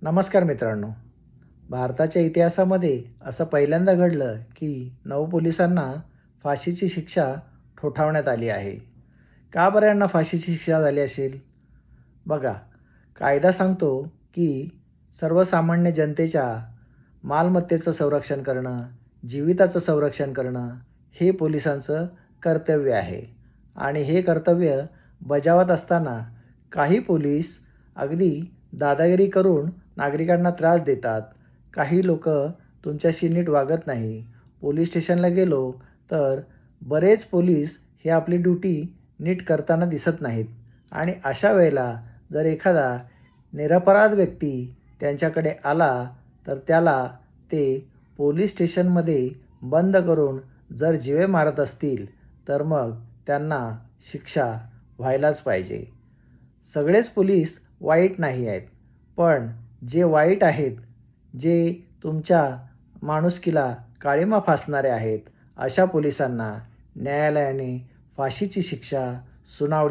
नमस्कार मित्रांनो. भारताच्या इतिहासामध्ये असं पहिल्यांदा घडलं की 9 पोलिसांना फाशीची शिक्षा ठोठावण्यात आली आहे. का बरं यांना फाशीची शिक्षा झाली असेल? बघा, कायदा सांगतो की सर्वसामान्य जनतेच्या मालमत्तेचं संरक्षण करणं, जीविताचं संरक्षण करणं हे पोलिसांचं कर्तव्य आहे. आणि हे कर्तव्य बजावत असताना काही पोलीस अगदी दादागिरी करून नागरिकांना त्रास देतात. काही लोकं तुमच्याशी नीट वागत नाही. पोलीस स्टेशनला गेलो तर बरेच पोलीस हे आपली ड्युटी नीट करताना दिसत नाहीत. आणि अशा वेळेला जर एखादा निरपराध व्यक्ती त्यांच्याकडे आला तर त्याला ते पोलीस स्टेशनमध्ये बंद करून जर जीवे मारत असतील तर मग त्यांना शिक्षा व्हायलाच पाहिजे. सगळेच पोलीस वाईट नाही आहेत, पण जे वाईट आहेत, जे तुमच्या माणुसकीला काळिमा फासणारे आहेत, अशा पोलिसांना न्यायालयाने फाशीची शिक्षा सुनावली.